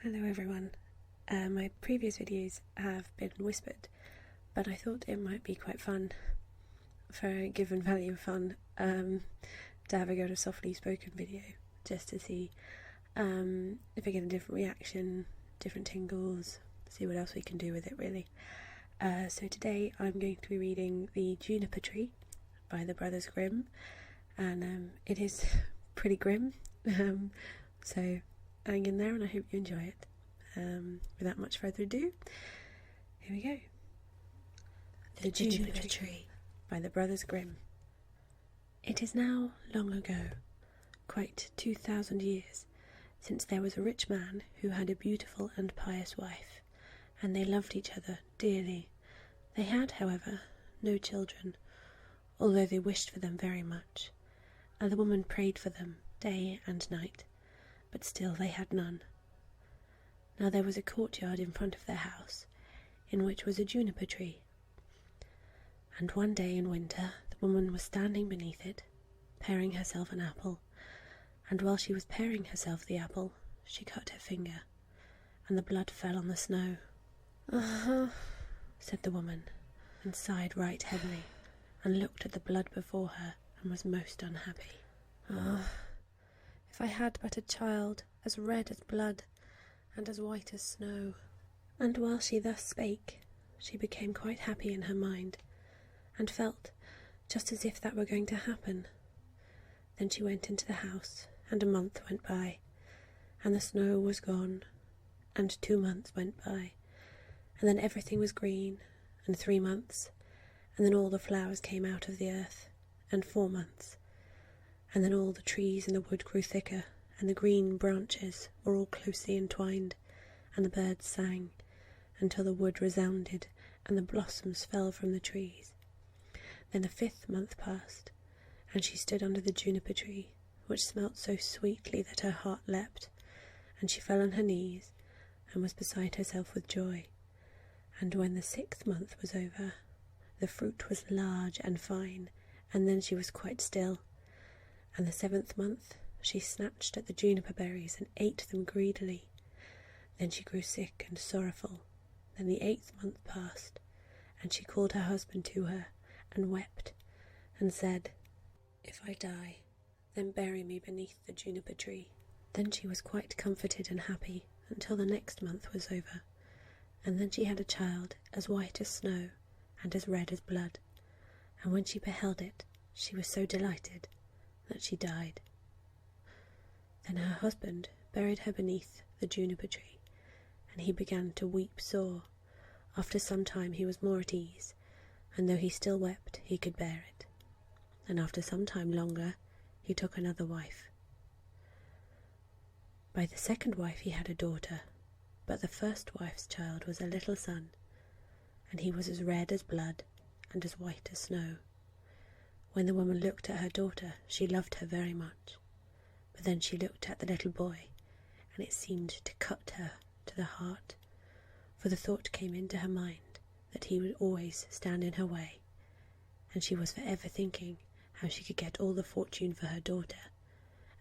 Hello everyone. My previous videos have been whispered, but I thought it might be quite fun, for a given value of fun, to have a go at a softly spoken video, just to see if I get a different reaction, different tingles, see what else we can do with it really. So today I'm going to be reading The Juniper Tree by the brothers Grimm, and it is pretty grim, so hang in there and I hope you enjoy it. Without much further ado, here we go. The Juniper Tree by the brothers Grimm. It is now long ago, quite 2,000 years, since there was a rich man who had a beautiful and pious wife, and they loved each other dearly. They had, however, no children, although they wished for them very much, and the woman prayed for them day and night, but still they had none. Now there was a courtyard in front of their house, in which was a juniper tree, and one day in winter the woman was standing beneath it, paring herself an apple, and while she was paring herself the apple, she cut her finger, and the blood fell on the snow. Said the woman, and sighed right heavily, and looked at the blood before her, and was most unhappy. If I had but a child as red as blood, and as white as snow. And while she thus spake, she became quite happy in her mind, and felt just as if that were going to happen. Then she went into the house, and a month went by, and the snow was gone, and 2 months went by, and then everything was green, and 3 months, and then all the flowers came out of the earth, and 4 months, and then all the trees in the wood grew thicker, and the green branches were all closely entwined, and the birds sang, until the wood resounded, and the blossoms fell from the trees. Then the 5th month passed, and she stood under the juniper tree, which smelt so sweetly that her heart leapt, and she fell on her knees, and was beside herself with joy. And when the 6th month was over, the fruit was large and fine, and then she was quite still. And the 7th month she snatched at the juniper berries and ate them greedily. Then she grew sick and sorrowful. Then the 8th month passed, and she called her husband to her, and wept, and said, "If I die, then bury me beneath the juniper tree." Then she was quite comforted and happy until the next month was over, and then she had a child as white as snow and as red as blood, and when she beheld it, she was so delighted that she died. Then her husband buried her beneath the juniper tree, and he began to weep sore. After some time he was more at ease, and though he still wept, he could bear it. And after some time longer, he took another wife. By the second wife he had a daughter, but the first wife's child was a little son, and he was as red as blood and as white as snow. When the woman looked at her daughter, she loved her very much. But then she looked at the little boy, and it seemed to cut her to the heart, for the thought came into her mind that he would always stand in her way, and she was for ever thinking how she could get all the fortune for her daughter,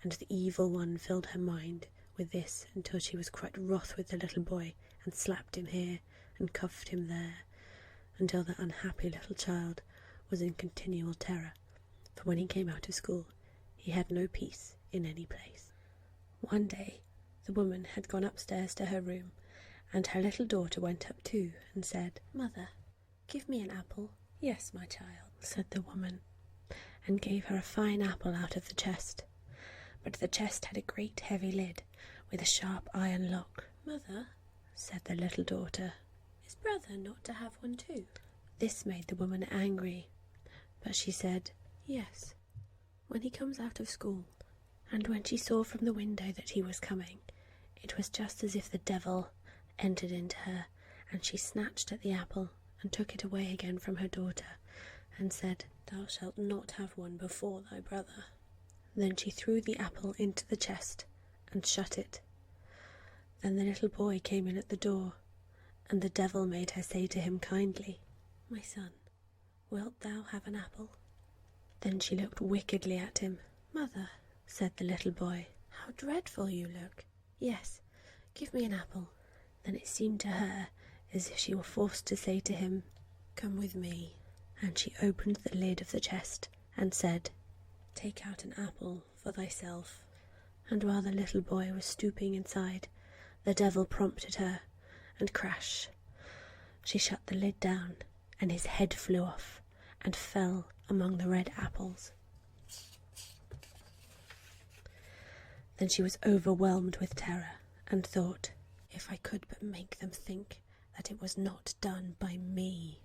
and the evil one filled her mind with this until she was quite wroth with the little boy, and slapped him here and cuffed him there, until the unhappy little child was in continual terror, for when he came out of school he had no peace in any place. One day the woman had gone upstairs to her room, and her little daughter went up too, and said, "Mother, give me an apple." "Yes, my child," said the woman, and gave her a fine apple out of the chest. But the chest had a great heavy lid, with a sharp iron lock. "Mother," said the little daughter, "is brother not to have one too?" This made the woman angry, but she said, "Yes, when he comes out of school." And when she saw from the window that he was coming, it was just as if the devil entered into her, and she snatched at the apple and took it away again from her daughter, and said, "Thou shalt not have one before thy brother." Then she threw the apple into the chest and shut it. Then the little boy came in at the door, and the devil made her say to him kindly, "My son, wilt thou have an apple?" Then she looked wickedly at him. "Mother," said the little boy, "how dreadful you look." "Yes, give me an apple." Then it seemed to her as if she were forced to say to him, "Come with me." And she opened the lid of the chest and said, "Take out an apple for thyself." And while the little boy was stooping inside, the devil prompted her, and crash! She shut the lid down, and his head flew off and fell among the red apples. Then she was overwhelmed with terror, and thought, "If I could but make them think that it was not done by me."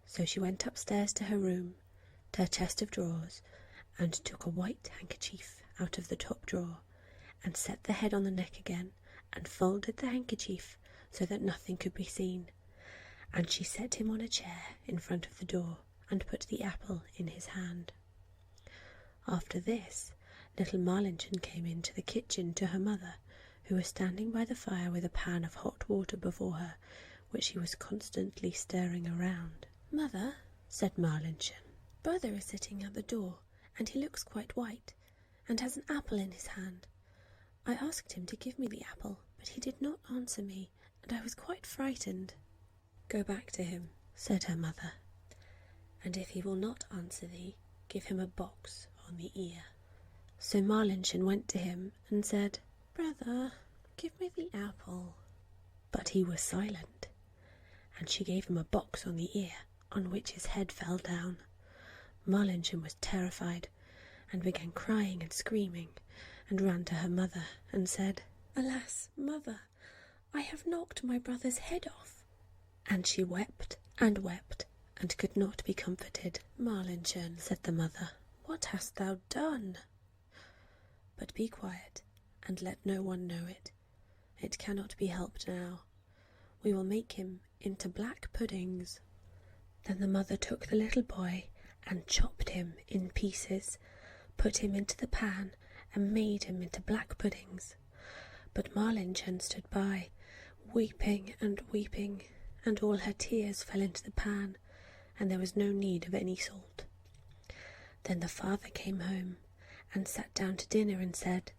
So she went upstairs to her room, to her chest of drawers, and took a white handkerchief out of the top drawer, and set the head on the neck again, and folded the handkerchief so that nothing could be seen. And she set him on a chair in front of the door, and put the apple in his hand. After this, little Marlinchen came into the kitchen to her mother, who was standing by the fire with a pan of hot water before her, which she was constantly stirring around. "Mother," said Marlinchen, "brother is sitting at the door, and he looks quite white, and has an apple in his hand. I asked him to give me the apple, but he did not answer me, and I was quite frightened." "Go back to him," said her mother, "and if he will not answer thee, give him a box on the ear." So Marlinchen went to him and said, "Brother, give me the apple." But he was silent, and she gave him a box on the ear, on which his head fell down. Marlinchen was terrified, and began crying and screaming, and ran to her mother and said, "Alas, mother, I have knocked my brother's head off." And she wept, and could not be comforted. "Marlinchen," said the mother, "what hast thou done? But be quiet, and let no one know it. It cannot be helped now. We will make him into black puddings." Then the mother took the little boy and chopped him in pieces, put him into the pan, and made him into black puddings. But Marlinchen stood by, weeping, and all her tears fell into the pan, and there was no need of any salt. Then the father came home, and sat down to dinner, and said,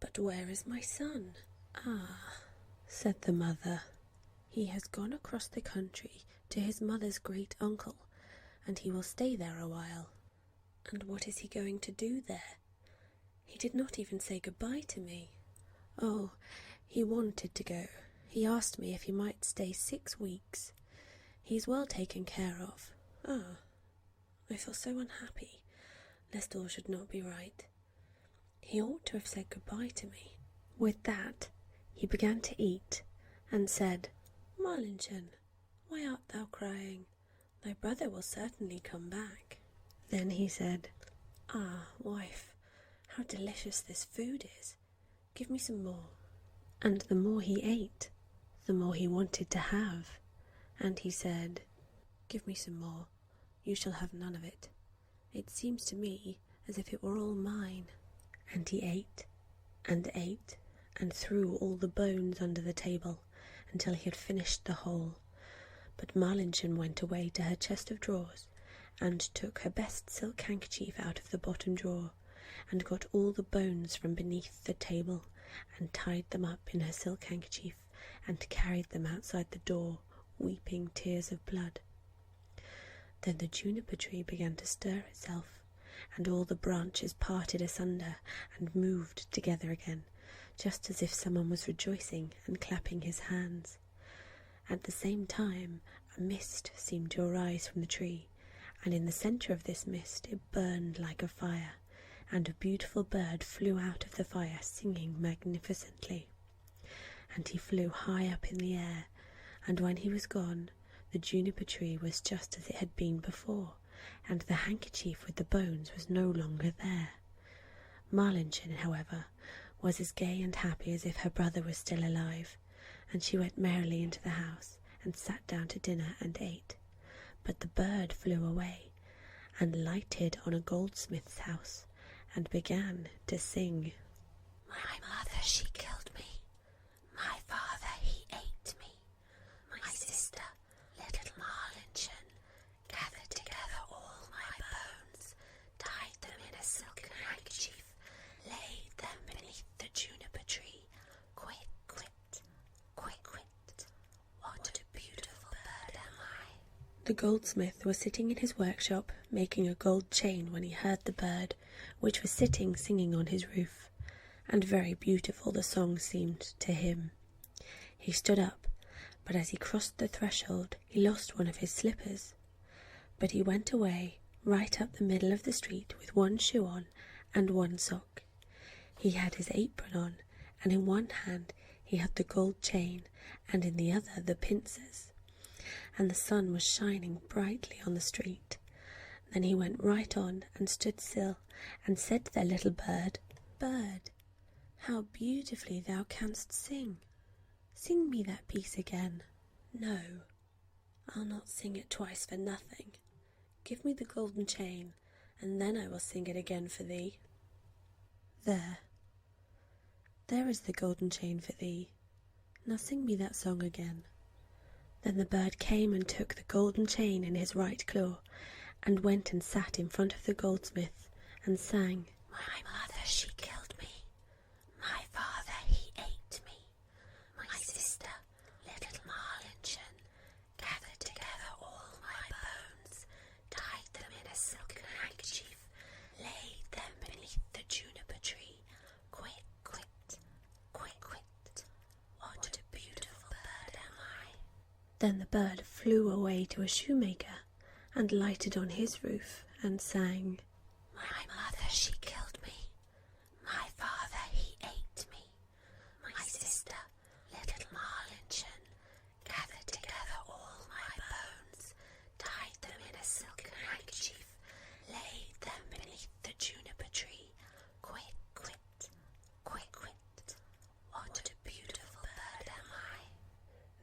"But where is my son?" "Ah," said the mother, "he has gone across the country to his mother's great uncle, and he will stay there a while." "And what is he going to do there? He did not even say goodbye to me." "Oh, he wanted to go. He asked me if he might stay 6 weeks. He's well taken care of." "Ah, I feel so unhappy, lest all should not be right. He ought to have said goodbye to me." With that, he began to eat, and said, "Marlinchen, why art thou crying? Thy brother will certainly come back." Then he said, "Ah, wife, how delicious this food is. Give me some more." And the more he ate, the more he wanted to have. And he said, "Give me some more. You shall have none of it. It seems to me as if it were all mine." And he ate, and threw all the bones under the table, until he had finished the whole. But Marlinchen went away to her chest of drawers, and took her best silk handkerchief out of the bottom drawer, and got all the bones from beneath the table, and tied them up in her silk handkerchief, and carried them outside the door, weeping tears of blood. Then the juniper tree began to stir itself, and all the branches parted asunder and moved together again, just as if someone was rejoicing and clapping his hands. At the same time, a mist seemed to arise from the tree, and in the centre of this mist it burned like a fire, and a beautiful bird flew out of the fire singing magnificently. And he flew high up in the air, and when he was gone, the juniper tree was just as it had been before, and the handkerchief with the bones was no longer there. Marlinchen, however, was as gay and happy as if her brother was still alive, and she went merrily into the house, and sat down to dinner and ate. But the bird flew away, and lighted on a goldsmith's house, and began to sing, "My mother, she killed me. My father, he ate me. My sister, little Marlinchen, gathered together all my bones, tied them in a silken handkerchief, laid them beneath the juniper tree. Quit, quit, The goldsmith was sitting in his workshop making a gold chain when he heard the bird, which was sitting singing on his roof, and very beautiful the song seemed to him. He stood up, but as he crossed the threshold he lost one of his slippers. But he went away right up the middle of the street with one shoe on and one sock. He had his apron on, and in one hand he had the gold chain, and in the other the pincers. And the sun was shining brightly on the street. Then he went right on and stood still, and said to the little bird, "Bird, how beautifully thou canst sing! Sing me that piece again." "No, I'll not sing it twice for nothing. Give me the golden chain, and then I will sing it again for thee." There is the golden chain for thee. Now sing me that song again." Then the bird came and took the golden chain in his right claw, and went and sat in front of the goldsmith, and sang, "My mother, she killed me. My father, he ate me. My sister, little Marlinchen, gathered together all my bones, tied them in a silken handkerchief, laid them beneath the juniper tree. Quit, quit, quit, quit. What a beautiful bird am I." Then the bird flew away to a shoemaker, and lighted on his roof, and sang, "My mother, she killed me. My father, he ate me. My sister, little Marlinchen, gathered together all my bones, tied them in a silken handkerchief, laid them beneath the juniper tree. Quit, quit, quit, quit. What a beautiful bird am I."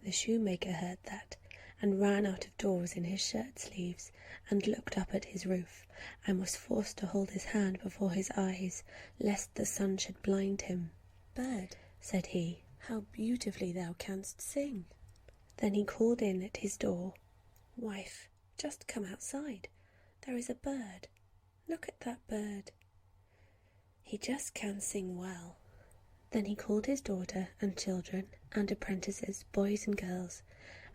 The shoemaker heard that, and ran out of doors in his shirt sleeves, and looked up at his roof, and was forced to hold his hand before his eyes, lest the sun should blind him. "Bird," said he, "how beautifully thou canst sing." Then he called in at his door, "Wife, just come outside. There is a bird. Look at that bird. He just can sing well." Then he called his daughter and children and apprentices, boys and girls,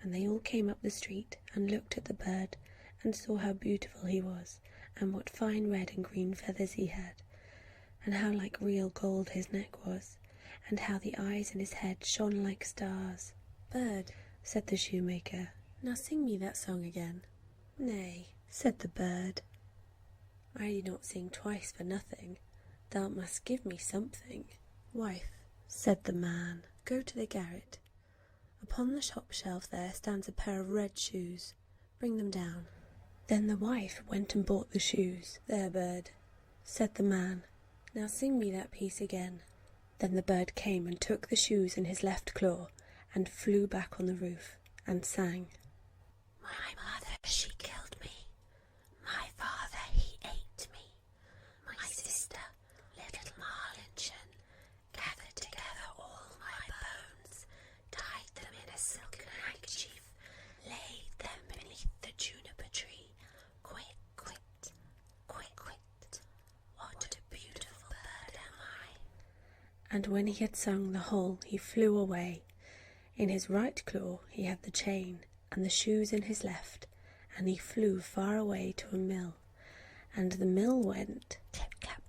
and they all came up the street and looked at the bird, and saw how beautiful he was, and what fine red and green feathers he had, and how like real gold his neck was, and how the eyes in his head shone like stars. "Bird," said the shoemaker, "now sing me that song again." "Nay," said the bird, "I do not sing twice for nothing. Thou must give me something." "Wife," said the man, "go to the garret. Upon the top shelf there stands a pair of red shoes. Bring them down." Then the wife went and bought the shoes. "There, bird," said the man, "now sing me that piece again." Then the bird came and took the shoes in his left claw, and flew back on the roof, and sang, "My mother, she killed me. My father, he ate me. My sister, little Marlinchen, gathered together all my bones, tied them in a silken handkerchief, laid them beneath the juniper tree. Quit, quit, quit, quit. What a beautiful bird am I." And when he had sung the whole, he flew away. In his right claw he had the chain, and the shoes in his left, and he flew far away to a mill. And the mill went Clip, clap,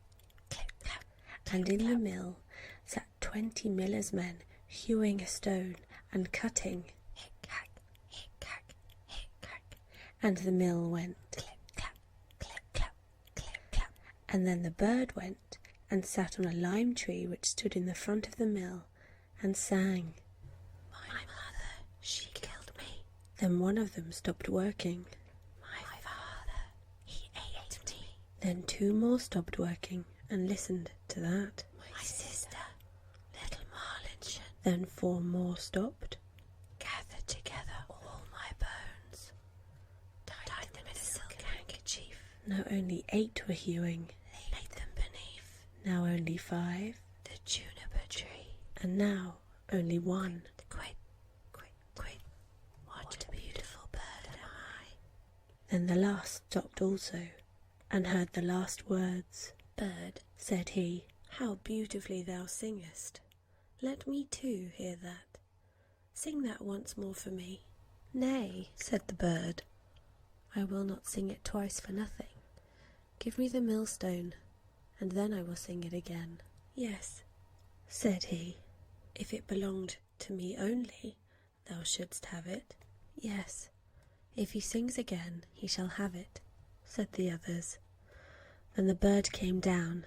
clip, clap. and in the mill sat 20 millers' men, hewing a stone and cutting. Hick, hack, hick, hack, hick, hack. And the mill went, Clip, clap, clip, clap, clip, clap. and then the bird went and sat on a lime tree which stood in the front of the mill, and sang. My mother, she killed me. Then one of them stopped working. My father, he ate me. Then 2 more stopped working and listened to that. My sister, little Marlinchen, Then 4 more stopped. gathered together all my bones, tied them in a silk handkerchief, Now only 8 were hewing, laid them beneath now only 5, the juniper tree. and now only 1. Quit, quit, quit. What a beautiful bird am I. Then the last stopped also, and heard the last words. "Bird," said he, "how beautifully thou singest. Let me too hear that. Sing that once more for me." "Nay," said the bird, I will not sing it twice for nothing. Give me the millstone, and then I will sing it again. Yes, said he, if it belonged to me only, thou shouldst have it. Yes, if he sings again, he shall have it, said the others. Then the bird came down,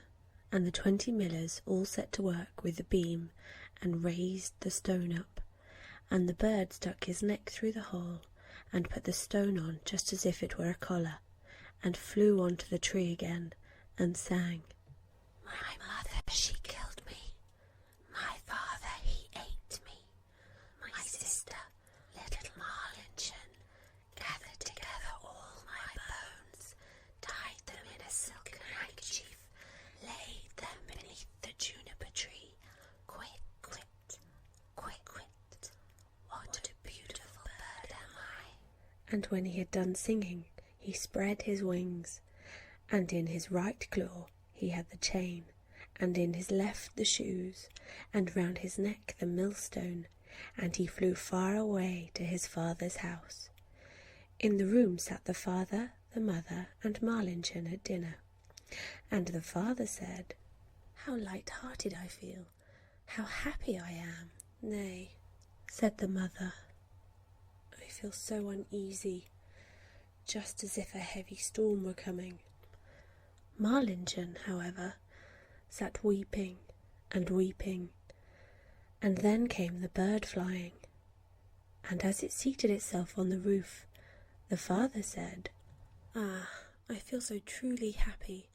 and the 20 millers all set to work with the beam and raised the stone up, and the bird stuck his neck through the hole and put the stone on just as if it were a collar, and flew on to the tree again and sang. My mother, she killed me. My father, he ate me. My sister, little Marlinchen, gathered together all my bones, tied them in a silken handkerchief, laid them beneath the juniper tree. Quit, quit, quit, quit. What a beautiful bird am I. And when he had done singing, he spread his wings, and in his right claw he had the chain, and in his left the shoes, and round his neck the millstone, and he flew far away to his father's house. In the room sat the father, the mother, and Marlinchen at dinner. And the father said, How light-hearted I feel, how happy I am. Nay, said the mother, I feel so uneasy, just as if a heavy storm were coming. Marlinchen, however, sat weeping, and then came the bird flying, and as it seated itself on the roof, the father said, Ah, I feel so truly happy,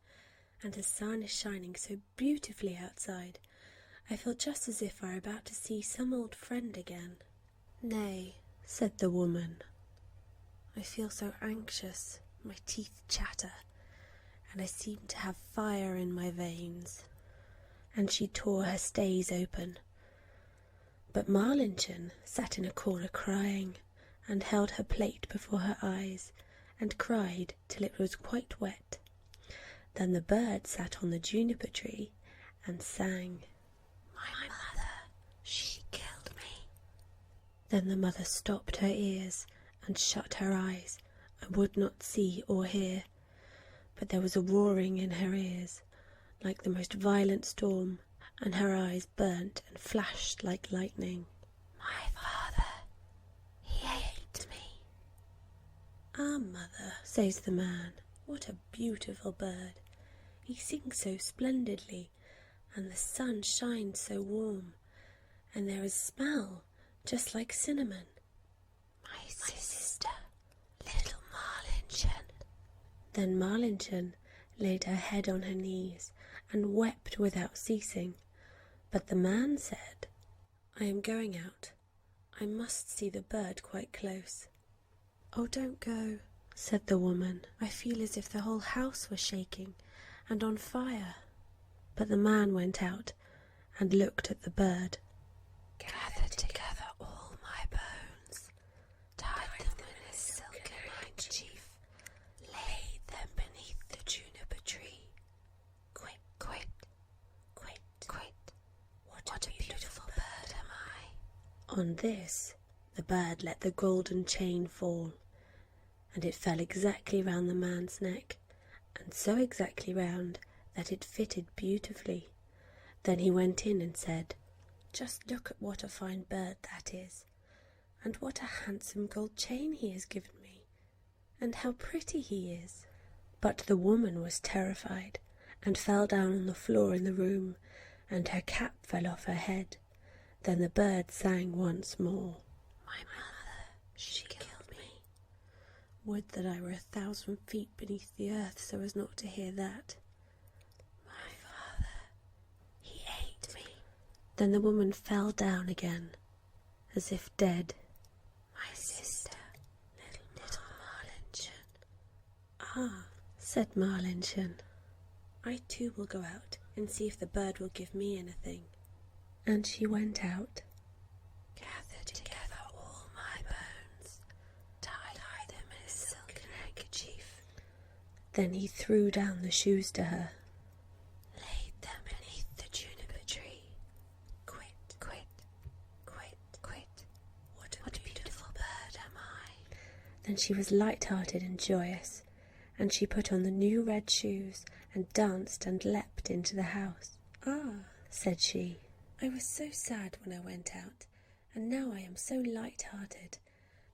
and the sun is shining so beautifully outside. I feel just as if I were about to see some old friend again. Nay, said the woman, I feel so anxious, my teeth chatter, and I seem to have fire in my veins. And she tore her stays open. But Marlinchen sat in a corner crying, and held her plate before her eyes, and cried till it was quite wet. Then the bird sat on the juniper tree and sang. My mother, she killed me. Then the mother stopped her ears and shut her eyes, and would not see or hear. But there was a roaring in her ears, like the most violent storm, and her eyes burnt and flashed like lightning. My father, he ate me. Ah, mother, says the man, what a beautiful bird. He sings so splendidly, and the sun shines so warm, and there is a smell just like cinnamon. My sister, little Marlinchen. Then Marlinchen laid her head on her knees and wept without ceasing. But the man said, I am going out. I must see the bird quite close. Oh, don't go, said the woman. I feel as if the whole house were shaking and on fire. But the man went out and looked at the bird. Gathered together all my bones, tied them in a silken handkerchief, laid them beneath the juniper tree. Quit, quit, quit, quit. What a beautiful bird am I. On this, the bird let the golden chain fall, and it fell exactly round the man's neck, and so exactly round that it fitted beautifully. Then he went in and said, Just look at what a fine bird that is, and what a handsome gold chain he has given me, and how pretty he is. But the woman was terrified, and fell down on the floor in the room, and her cap fell off her head. Then the bird sang once more. My mother, she killed me. Would that I were 1,000 feet beneath the earth so as not to hear that. My father, he ate me. Then the woman fell down again, as if dead. My sister, little Marlinchen. Ah, said Marlinchen, I too will go out and see if the bird will give me anything. And she went out. Gathered together all my bones, tied them in a silken handkerchief. Then he threw down the shoes to her. Laid them beneath the juniper tree. Quit, quit, quit, quit. What a beautiful bird am I. Then she was light-hearted and joyous, and she put on the new red shoes and danced and leapt into the house. "Ah," said she, "I was so sad when I went out, and now I am so light-hearted.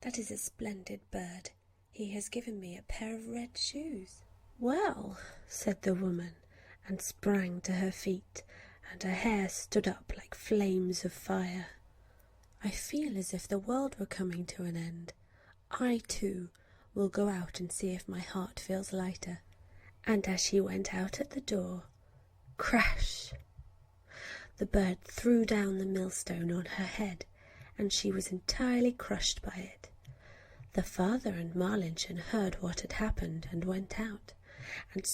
That is a splendid bird. He has given me a pair of red shoes." "Well," said the woman, and sprang to her feet, and her hair stood up like flames of fire. "I feel as if the world were coming to an end. I, too, will go out and see if my heart feels lighter." And as she went out at the door, crash! The bird threw down the millstone on her head, and she was entirely crushed by it. The father and Marlinchen heard what had happened and went out, and